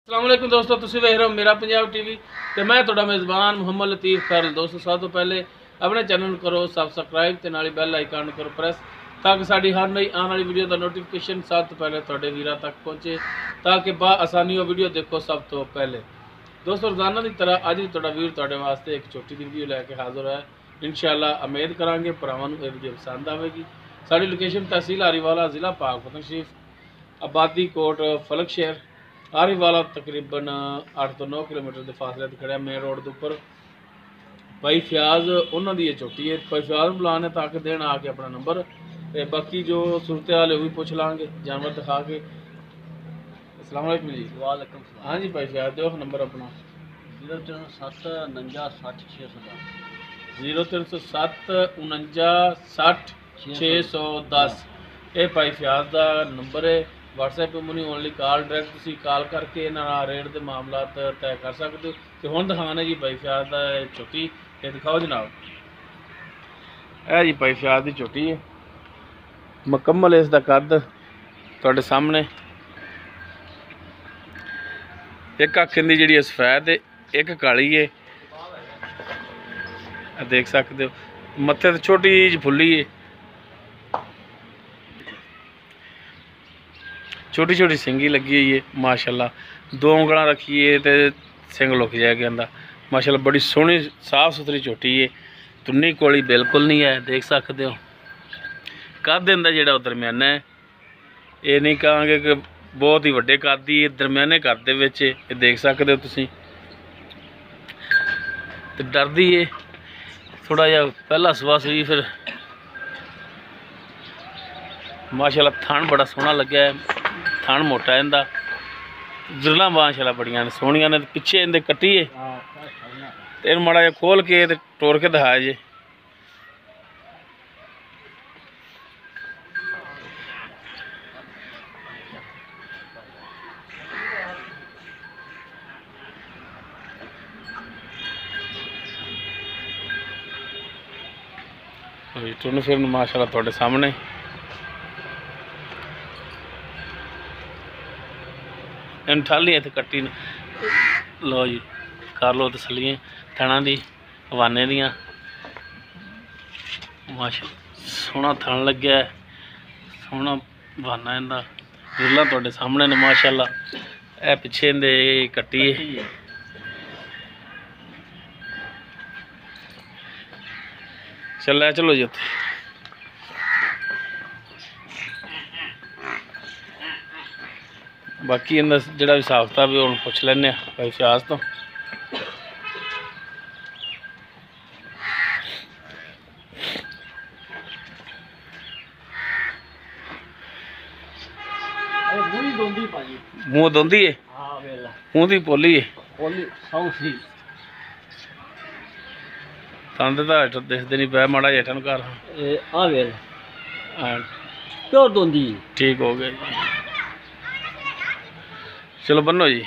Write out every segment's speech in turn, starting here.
अस्सलाम वालेकुम दोस्तों, तुसीं वेख रहे हो मेरा पंजाब टीवी ते मैं तुहाडा मेज़बान मुहम्मद लतीफ़ खैरल। दोस्तों सब तो पहले अपने चैनल करो सबसक्राइब ते नाल बैल आइकन करो प्रेस ताकि साड़ी हर नई आने वाली वीडियो का नोटिफिकेशन सब तो पहले तुहाडे वीरां तक पहुँचे ताकि आसानी वो वीडियो देखो सब तो पहले। दोस्तों रोज़ाना की तरह अज भी तुहाडा वीर तुहाडे वास्ते एक छोटी सी वीडियो लैके हाज़र है। इंशाअल्लाह उम्मीद करांगे भरावां नूं ये वीडियो पसंद आएगी। साड़ी लोकेशन तहसील आरीवाला, ज़िला पाकपतन शरीफ, आबादी कोट फलक शहर आरीवाला, तकरीबन 8 तो 9 किलोमीटर के फासले पर खड़ा मेन रोड के उपर। भाई फ्याज उन्होंने ये चोटी है, भाई फ्याज बुलाने ताकि देना आके अपना नंबर ते बाकी जो सूरत हाल है वो भी पूछ लाँगे जानवर दिखा के। अस्सलाम वालेकुम जी। वालेकुम सलाम। हाँ जी भाई फ्याज दो नंबर अपना 0307 49 60 0307 49 60 610। ये भाई फ्याज का नंबर है। WhatsApp पर मुनी ओनली कॉल डायरैक्ट तुसीं कॉल करके इन्हां रेट के मामला तय कर सकते हो। तो हुण दिखाने जी भाई फ्याज का झोटी ये दिखाओ जनाब। यह जी भाई फ्याज की झोटी है, मुकम्मल इसका कद तुहाडे सामने। एक अख इहदी जिहड़ी सफेद है, एक काली है, देख सकते हो। मत्थे ते छोटी जी फुल्ली है, छोटी छोटी सिंगी लगी हुई है माशाल्लाह। 2 उँगलां रखी है तो सिंग लुक जाएगा अंदा माशाल्लाह। बड़ी सोहनी साफ सुथरी झोटी है, तुन्नी कोली बिल्कुल नहीं है, देख सकते हो। कद इहदा जिहड़ा दरम्याना है, ये नहीं कहांगे कि बहुत ही वड्डे कद दी, दरम्याने कद दे विच ये देख सकते हो तुसीं। ते डरदी है थोड़ा जिहा, पहला सुबह सुई फिर माशाल्लाह। थन बड़ा सोहना लग्या है, थन मोटा है इंदा, जुरलां माशाल्लाह बड़ियां ने सोहणियां ने। पिछे इंदे कट्टी है ते इहनूं माड़ा जिहा खोल के ते टोर के दिखाया जे। टुन फिर माशाल्लाह तुहाडे सामने। इन ठाली इत्थे कट्टी ने लो जी, कर लो तसलियां थणा दी हवाने दियां। माशाल्लाह सोहना थण लग्या है, सोहना बहाना इंदा। जुरलां तुहाडे सामने ने माशाल्लाह। ए पिछे इंदे कट्टी है। चलो जी उत्थे बाकी इनका जिहड़ा भी हिसाब किताब है हुण पुछ लैने भाई फ्याज तो। मूँह दोंदी है, मूँह दी पोली है, तंद तो दिखते नहीं पे माड़ा जेठा नूं कर प्योर दोंदी ठीक हो गया जी। चलो बनो जी।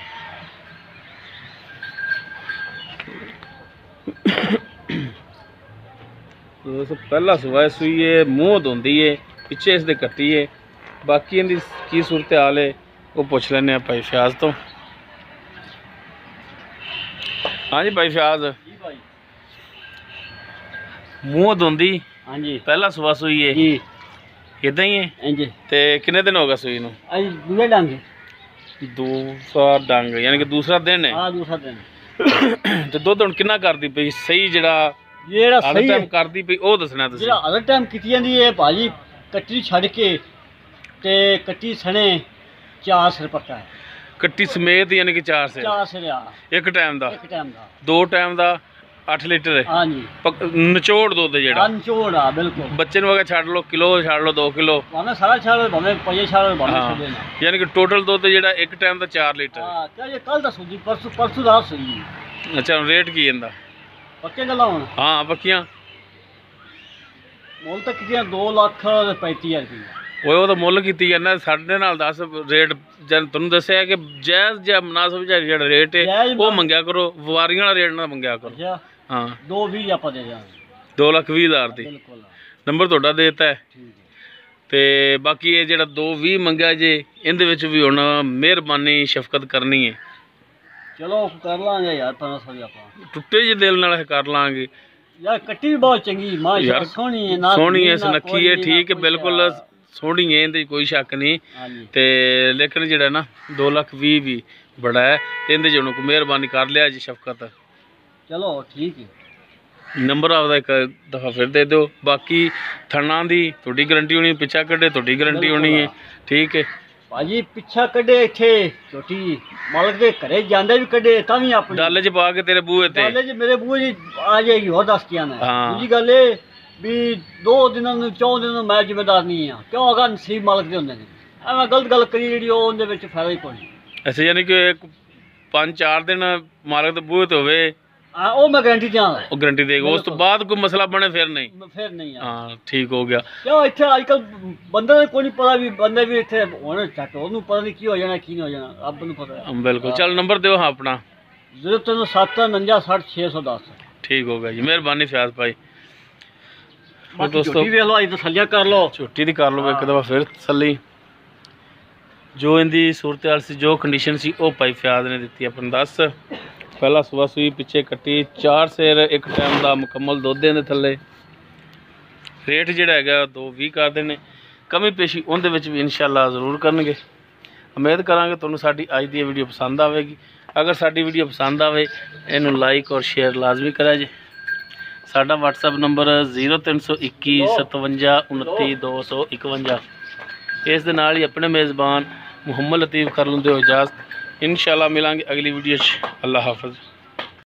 दोस्तों पहला सुबह सुई है, मूँह धोंदी है, पिछे इसके कट्टी है। बाकी इनकी की सूरत हाल है वो पुछ लेने भाई फ्याज तो। हाँ जी भाई फ्याज, मूँह धोंदी, हाँ जी, पहला सुबह सुई है जी, इदा ही है ते कितने दिन हो गए सुई नूं? दूसरे डंग, दूसरा डंग यानी कि दूसरा दिन है। हाँ दूसरा दिन। ते दुध हुण किन्ना करदी पई सही जेड़ा सही टाइम करदी पई ओ दसना तुसीं। जेड़ा अदर टाइम कीती जांदी है भाजी, कट्टी छड़ के ते कट्टी सने 4 सिर पक्का है, कट्टी समेत यानी कि 4 सिर। 4 सिर एक टाइम दा, एक टाइम दा, 2 टाइम दा 8 लीटर है। हाँ जी, निचोड़ दुध जेड़ा निचोड़ बिल्कुल। बच्चे नूं अगर छड़ लो किलो, छड़ लो 2 किलो, भावें सारा छड़ भावें पजे छड़ भावें यानी कि टोटल दुध जेड़ा एक टाइम दा 4 लीटर। हां क्या ये कल दा सूजी परसों रात सूजी। अच्छा रेट की इंदा? पक्के गल्लां हुण? हां पक्कियां। मुल तक कितियां 2,35,000 रुपये। वो तो मुल की जाना, साढ़े नाल 10 रेट जन तुम दसिया कि जायज़ जा मुनासिब जेड़ा रेट है वो मंगया करो, वारियां वाला रेट ना मंगया करो। हाँ 2,20 आप दे जाएंगे, 2,20,000 दी नंबर तुहाडा देता है। ते बाकी ये जेड़ा 2,20 मंगया जे इहदे विच भी हुण मेहरबानी शफकत करनी है, ਚਲੋ ਕਰ ਲਾਂਗੇ ਯਾਰ 1500 ਦੀ ਆਪਾਂ ਟੁੱਟੇ ਜਿਹੇ ਦਿਲ ਨਾਲ ਇਹ ਕਰ ਲਾਂਗੇ ਯਾਰ ਕੱਟੀ ਵੀ ਬਹੁਤ ਚੰਗੀ ਮਾਸ਼ਾਅੱਲਾ ਸੋਹਣੀ ਹੈ ਨਾ ਸੋਹਣੀ ਹੈ ਸੁਨੱਖੀ ਹੈ ਠੀਕ ਹੈ ਬਿਲਕੁਲ ਸੋਹਣੀ ਹੈ ਇਹਦੇ ਕੋਈ ਸ਼ੱਕ ਨਹੀਂ ਤੇ ਲੇਕਿਨ ਜਿਹੜਾ ਨਾ 2,20,000 ਵੀ ਬੜਾ ਹੈ ਤੇ ਇਹਦੇ ਜਿਹਨੂੰ ਕੋਈ ਮਿਹਰਬਾਨੀ ਕਰ ਲਿਆ ਜੀ ਸ਼ਫਕਤ ਚਲੋ ਠੀਕ ਹੈ ਨੰਬਰ ਆਪਦਾ ਇੱਕ ਦਫਾ ਫਿਰ ਦੇ ਦਿਓ ਬਾਕੀ ਥਣਾ ਦੀ ਤੁਹਾਡੀ ਗਰੰਟੀ ਹੋਣੀ ਪਿੱਛਾ ਕੱਢੇ ਤੁਹਾਡੀ ਗਰੰਟੀ ਹੋਣੀ ਹੈ ਠੀਕ ਹੈ ਭਾਜੀ ਪਿੱਛਾ ਕੱਢੇ ਇੱਥੇ ਛੋਟੀ ਮਾਲਕ ਦੇ ਘਰੇ ਜਾਂਦੇ ਵੀ ਕੱਢੇ ਤਾਂ ਵੀ ਆਪਣੇ ਡਾਲੇ 'ਚ ਪਾ ਕੇ ਤੇਰੇ ਬੂਹੇ ਤੇ ਡਾਲੇ 'ਚ ਮੇਰੇ ਬੂਹੇ ਜੀ ਆ ਜਾਏਗੀ ਹੋਰ ਦੱਸ ਕਿਆ ਨਾ ਹਾਂ। ਦੂਜੀ ਗੱਲ ਇਹ ਵੀ 2 ਦਿਨਾਂ ਨੂੰ 4 ਦਿਨਾਂ ਨੂੰ ਮੈਂ ਜ਼ਿੰਮੇਦਾਰ ਨਹੀਂ ਆ ਕਿਉਂ ਅਗਾ ਨਸੀਬ ਮਾਲਕ ਦੇ ਹੁੰਦੇ ਨੇ ਐਵੇਂ ਗਲਤ ਗੱਲ ਕਰੀ ਜਿਹੜੀ ਉਹਦੇ ਵਿੱਚ ਫਾਇਦਾ ਹੀ ਕੋਈ ਨਹੀਂ ਅੱਛਾ ਯਾਨੀ ਕਿ 5-4 ਦਿਨ ਮਾਲਕ ਦੇ ਬੂਹੇ ਤੇ ਹੋਵੇ ਉਹ ਮੈਂ ਗਾਰੰਟੀ ਦਿਆਂਗਾ ਉਹ ਗਰੰਟੀ ਦੇਗਾ ਉਸ ਤੋਂ ਬਾਅਦ ਕੋਈ ਮਸਲਾ ਬਣੇ ਫਿਰ ਨਹੀਂ ਆ ਹਾਂ ਠੀਕ ਹੋ ਗਿਆ ਕਿਉਂ ਇੱਥੇ ਅੱਜ ਕੱਲ ਬੰਦੇ ਨੂੰ ਕੋਈ ਨਹੀਂ ਪਤਾ ਵੀ ਬੰਦੇ ਵੀ ਇੱਥੇ ਹੁਣ ਚੱਟ ਉਹਨੂੰ ਪਤਾ ਨਹੀਂ ਕੀ ਹੋ ਜਾਣਾ ਕੀ ਨਹੀਂ ਹੋ ਜਾਣਾ ਰੱਬ ਨੂੰ ਪਤਾ ਬਿਲਕੁਲ ਚੱਲ ਨੰਬਰ ਦਿਓ ਹਾਂ ਆਪਣਾ 03759600610 ਠੀਕ ਹੋ ਗਿਆ ਜੀ ਮਿਹਰਬਾਨੀ ਫਿਆਜ਼ ਭਾਈ ਦੋਸਤੋ ਵੇਖ ਲਓ ਅੱਜ ਤਸੱਲੀਆਂ ਕਰ ਲਓ ਛੁੱਟੀ ਦੀ ਕਰ ਲਓ ਇੱਕ ਦਫਾ ਫਿਰ ਤਸੱਲੀ ਜੋ ਇਹਦੀ ਸੂਰਤ ਹਾਲ ਸੀ ਜੋ ਕੰਡੀਸ਼ਨ ਸੀ ਉਹ ਭਾਈ ਫਿਆਜ਼ ਨੇ ਦਿੱਤੀ ਆਪਾਂ ਨੂੰ ਦੱਸ ਪਹਿਲਾ ਸੁਬਹ ਸੂਈ ਪਿੱਛੇ ਕੱਟੀ 4 ਸਿਰ ਇੱਕ ਟਾਈਮ ਦਾ ਮੁਕੰਮਲ ਦੁੱਧ ਦੇ ਥੱਲੇ ਰੇਟ ਜਿਹੜਾ ਹੈਗਾ 220 ਕਰਦੇ ਨੇ ਕਮੀ ਪੇਸ਼ੀ ਉਹਦੇ ਵਿੱਚ ਵੀ ਇਨਸ਼ਾਅੱਲਾ ਜ਼ਰੂਰ ਕਰਨਗੇ ਉਮੀਦ ਕਰਾਂਗੇ ਤੁਹਾਨੂੰ ਸਾਡੀ ਅੱਜ ਦੀ ਵੀਡੀਓ ਪਸੰਦ ਆਵੇਗੀ ਅਗਰ ਸਾਡੀ ਵੀਡੀਓ ਪਸੰਦ ਆਵੇ ਇਹਨੂੰ ਲਾਈਕ ਔਰ ਸ਼ੇਅਰ ਲਾਜ਼ਮੀ ਕਰਿਆ ਜੇ ਸਾਡਾ WhatsApp ਨੰਬਰ 032157292251 ਇਸ ਦੇ ਨਾਲ ਹੀ ਆਪਣੇ ਮੇਜ਼ਬਾਨ ਮੁਹੰਮਦ ਲਤੀਫ ਕਰ ਲੈਂਦੇ ਹੋ ਇਜਾਜ਼ਤ इंशाल्लाह मिलांगे अगली वीडियो। अल्लाह हाफ़िज़।